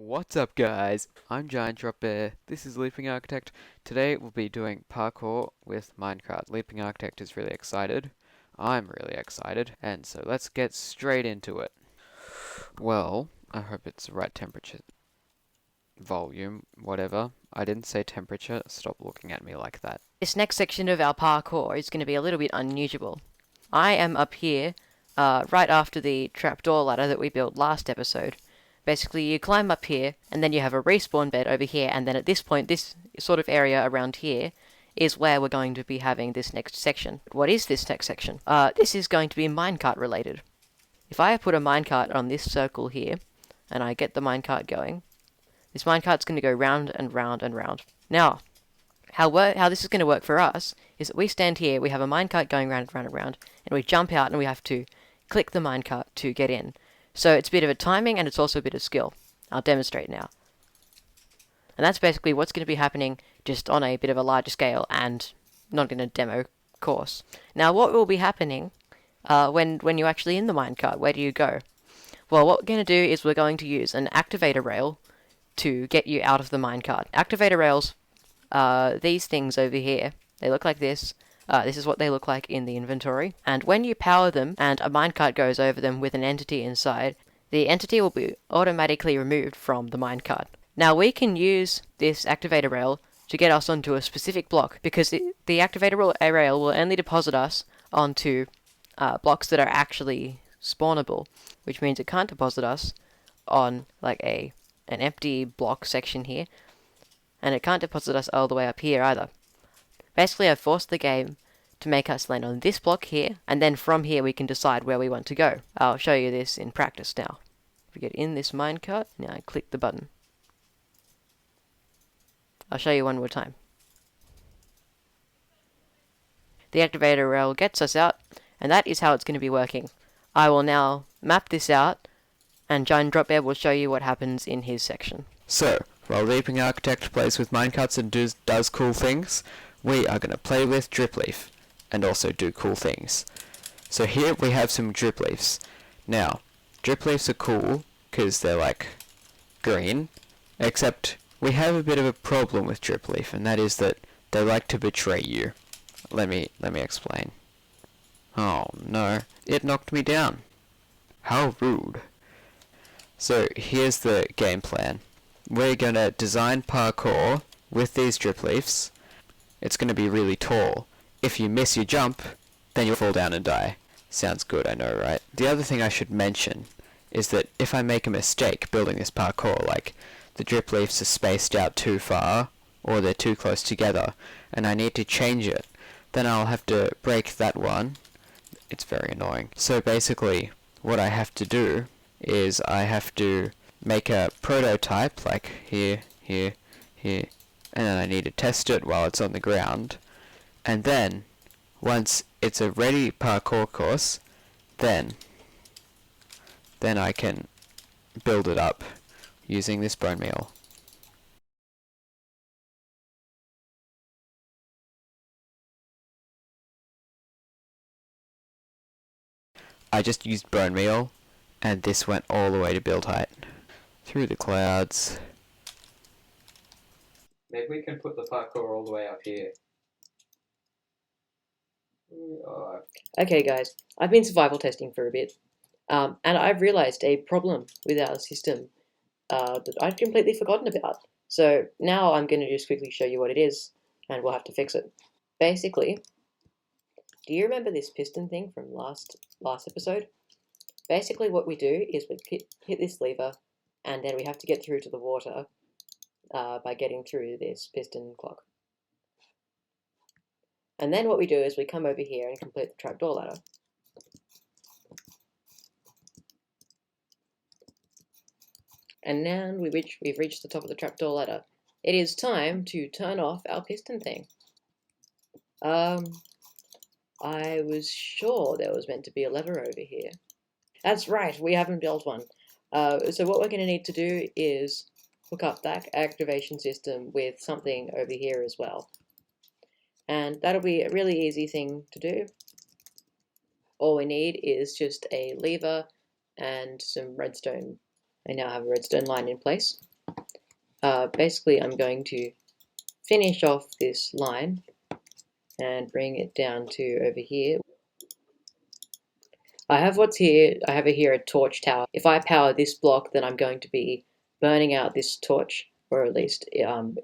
What's up guys, I'm GiantDropBear, this is LeapingArchitect. Today we'll be doing parkour with Minecart. LeapingArchitect is really excited, I'm really excited, and so let's get straight into it. Well, I hope it's the right temperature, volume, whatever. I didn't say temperature, stop looking at me like that. This next section of our parkour is going to be a little bit unusual. I am up here, right after the trapdoor ladder that we built last episode. Basically, you climb up here, and then you have a respawn bed over here, and then at this point, this sort of area around here is where we're going to be having this next section. What is this next section? This is going to be minecart related. If I put a minecart on this circle here, and I get the minecart going, this minecart's going to go round and round and round. Now, how this is going to work for us is that we stand here, we have a minecart going round and round and round, and we jump out and we have to click the minecart to get in. So it's a bit of a timing and it's also a bit of skill. I'll demonstrate now. And that's basically what's going to be happening, just on a bit of a larger scale and not in a demo course. Now what will be happening when you're actually in the minecart? Where do you go? Well, what we're going to do is we're going to use an activator rail to get you out of the minecart. Activator rails, these things over here, they look like this. This is what they look like in the inventory. And when you power them and a minecart goes over them with an entity inside, the entity will be automatically removed from the minecart. Now we can use this activator rail to get us onto a specific block, because the activator rail will only deposit us onto blocks that are actually spawnable, which means it can't deposit us on like an empty block section here, and it can't deposit us all the way up here either. Basically, I've forced the game to make us land on this block here, and then from here we can decide where we want to go. I'll show you this in practice now. If we get in this minecart, now I click the button. I'll show you one more time. The activator rail gets us out, and that is how it's going to be working. I will now map this out, and GiantDropBear will show you what happens in his section. So, while LeapingArchitect plays with minecarts and does cool things, we are going to play with dripleaf and also do cool things. So here we have some dripleafs. Now, dripleafs are cool because they're like green, except we have a bit of a problem with dripleaf, and that is that they like to betray you. Let me explain. Oh no, it knocked me down. How rude. So here's the game plan. We're going to design parkour with these dripleafs. It's going to be really tall. If you miss your jump, then you'll fall down and die. Sounds good, I know, right? The other thing I should mention is that if I make a mistake building this parkour, like the dripleafs are spaced out too far, or they're too close together, and I need to change it, then I'll have to break that one. It's very annoying. So basically, what I have to do is I have to make a prototype, like here, here, here, and then I need to test it while it's on the ground, and then once it's a ready parkour course, then I can build it up using this bone meal. I just used bone meal, and this went all the way to build height. Through the clouds. Maybe we can put the parkour all the way up here. Okay guys, I've been survival testing for a bit, and I've realized a problem with our system that I'd completely forgotten about. So now I'm going to just quickly show you what it is, and we'll have to fix it. Basically, do you remember this piston thing from last episode? Basically what we do is we hit this lever, and then we have to get through to the water by getting through this piston clock. And then what we do is we come over here and complete the trapdoor ladder. And now we've reached the top of the trapdoor ladder. It is time to turn off our piston thing. I was sure there was meant to be a lever over here. That's right, we haven't built one. So what we're going to need to do is hook up that activation system with something over here as well. And that'll be a really easy thing to do. All we need is just a lever and some redstone. I now have a redstone line in place. basically I'm going to finish off this line and bring it down to over here. I have here a torch tower. If I power this block, then I'm going to be burning out this torch, or at least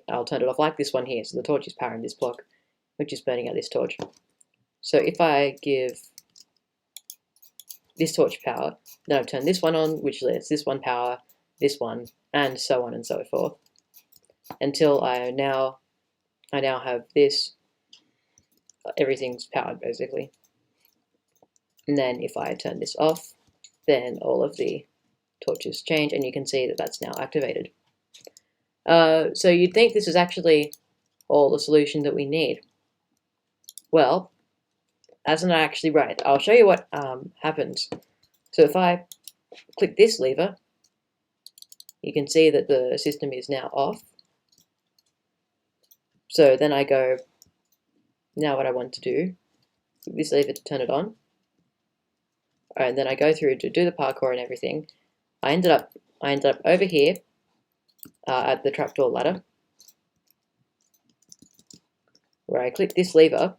I'll turn it off like this one here. So the torch is powering this block, which is burning out this torch. So if I give this torch power, then I've turned this one on, which lets this one power, this one, and so on and so forth, until I now have this. Everything's powered basically. And then if I turn this off, then all of the torches change, and you can see that that's now activated. So you'd think this is actually all the solution that we need. Well, that's not actually right. I'll show you what happens. So if I click this lever, you can see that the system is now off. So then I go, now what I want to do, this lever to turn it on. And then I go through to do the parkour and everything. I ended up over here at the trapdoor ladder, where I click this lever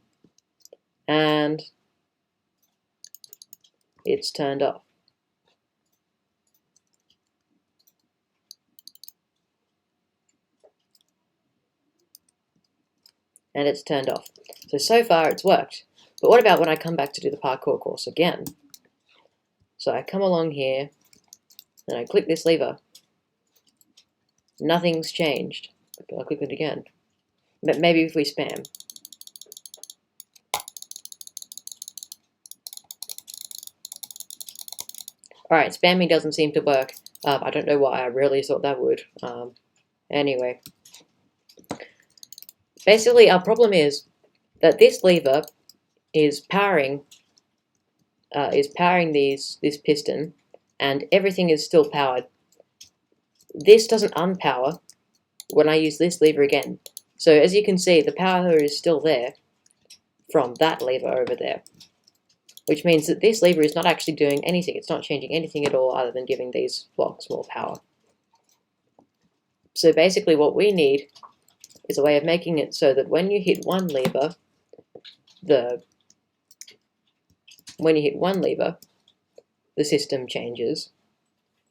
and it's turned off. And it's turned off. So far it's worked. But what about when I come back to do the parkour course again? So I come along here, and I click this lever. Nothing's changed. I'll click it again. But maybe if we spam. Alright, spamming doesn't seem to work. I don't know why, I really thought that would. Anyway. Basically, our problem is that this lever is powering this piston, and everything is still powered. This doesn't unpower when I use this lever again. So as you can see, the power is still there from that lever over there, which means that this lever is not actually doing anything. It's not changing anything at all other than giving these blocks more power. So basically what we need is a way of making it so that when you hit one lever, the system changes,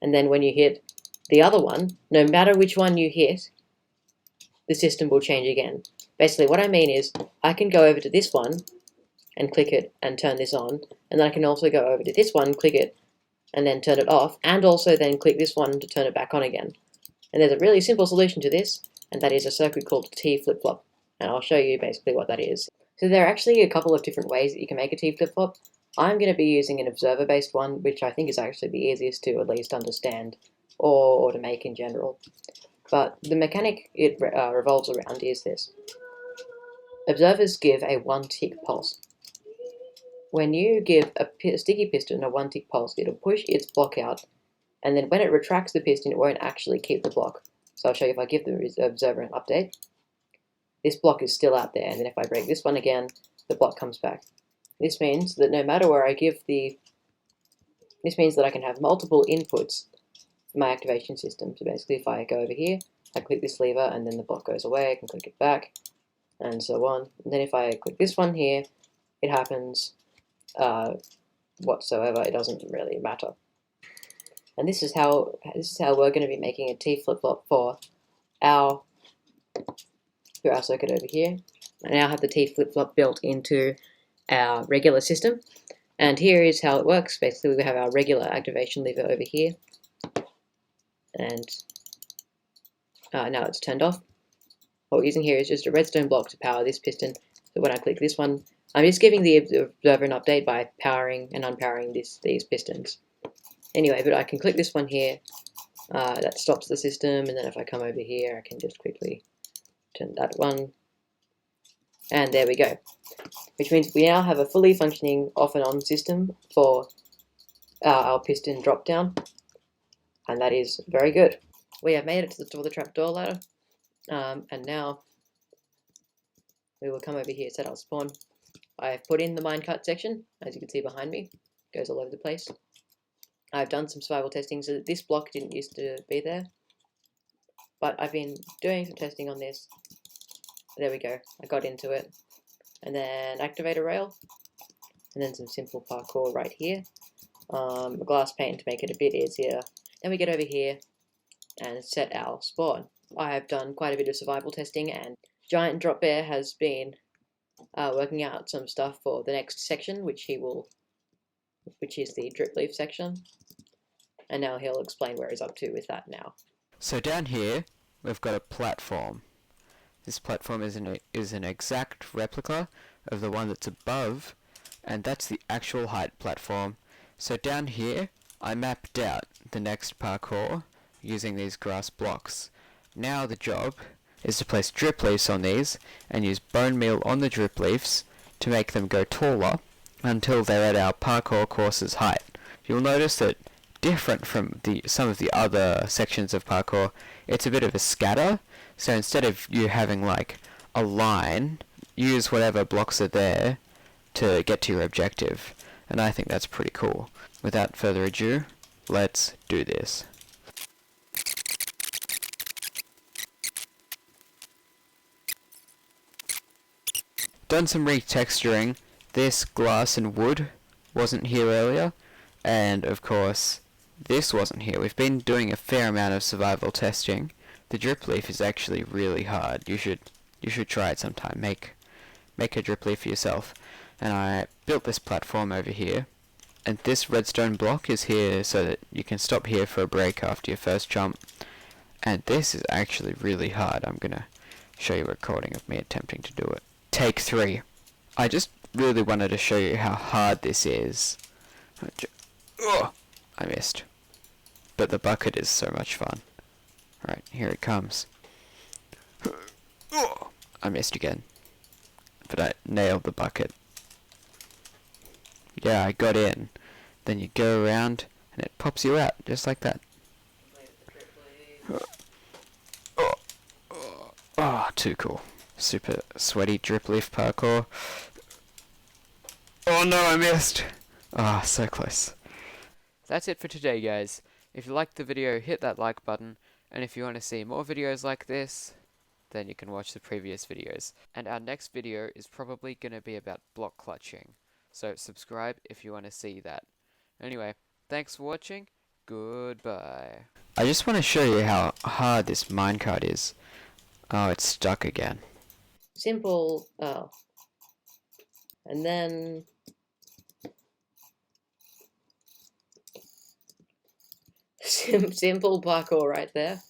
and then when you hit the other one, no matter which one you hit, the system will change again. Basically what I mean is I can go over to this one and click it and turn this on, and then I can also go over to this one, click it, and then turn it off, and also then click this one to turn it back on again. And there's a really simple solution to this, and that is a circuit called T flip-flop, and I'll show you basically what that is. So there are actually a couple of different ways that you can make a T flip-flop. I'm going to be using an observer-based one, which I think is actually the easiest to at least understand, or to make in general. But the mechanic it revolves around is this. Observers give a one-tick pulse. When you give a sticky piston a one-tick pulse, it'll push its block out, and then when it retracts the piston, it won't actually keep the block. So I'll show you if I give the observer an update. This block is still out there, and then if I break this one again, the block comes back. This means that no matter where I give this means that I can have multiple inputs for my activation system. So basically if I go over here, I click this lever and then the block goes away, I can click it back, and so on. And then if I click this one here, it happens whatsoever, it doesn't really matter. And this is how we're going to be making a T flip-flop for our circuit over here. I now have the T flip-flop built into our regular system, and here is how it works. Basically we have our regular activation lever over here, and now it's turned off. What we're using here is just a redstone block to power this piston. So when I click this one, I'm just giving the observer an update by powering and unpowering these pistons. Anyway, but I can click this one here, that stops the system, and then if I come over here I can just quickly turn that one, and there we go. Which means we now have a fully functioning off and on system for our piston drop down, and that is very good. We have made it to the top of the trapdoor ladder, and now we will come over here, set our spawn. I've put in the minecart section, as you can see behind me, it goes all over the place. I've done some survival testing so that this block didn't used to be there, but I've been doing some testing on this. There we go, I got into it. And then Activator Rail, and then some simple parkour right here. A glass pane to make it a bit easier. Then we get over here and set our spawn. I have done quite a bit of survival testing, and GiantDropBear has been working out some stuff for the next section, which is the drip leaf section. And now he'll explain where he's up to with that now. So down here, we've got a platform. This platform is an exact replica of the one that's above, and that's the actual height platform. So down here, I mapped out the next parkour using these grass blocks. Now the job is to place drip leaves on these and use bone meal on the drip leaves to make them go taller until they're at our parkour course's height. You'll notice that different from some of the other sections of parkour, it's a bit of a scatter. So instead of you having like a line, use whatever blocks are there to get to your objective. And I think that's pretty cool. Without further ado, let's do this. Done some retexturing. This glass and wood wasn't here earlier, and of course this wasn't here. We've been doing a fair amount of survival testing. The drip leaf is actually really hard. You should try it sometime. Make a drip leaf for yourself. And I built this platform over here, and this redstone block is here so that you can stop here for a break after your first jump. And this is actually really hard. I'm gonna show you a recording of me attempting to do it. Take 3. I just really wanted to show you how hard this is. Oh, I missed. But the bucket is so much fun. Alright, here it comes. Oh, I missed again. But I nailed the bucket. Yeah, I got in. Then you go around and it pops you out, just like that. Oh, too cool. Super sweaty drip leaf parkour. Oh no, I missed! Ah, so close. That's it for today, guys. If you liked the video, hit that like button, and if you want to see more videos like this, then you can watch the previous videos. And our next video is probably going to be about block clutching, so subscribe if you want to see that. Anyway, thanks for watching, goodbye. I just want to show you how hard this minecart is. Oh, it's stuck again. Simple, and then simple parkour right there.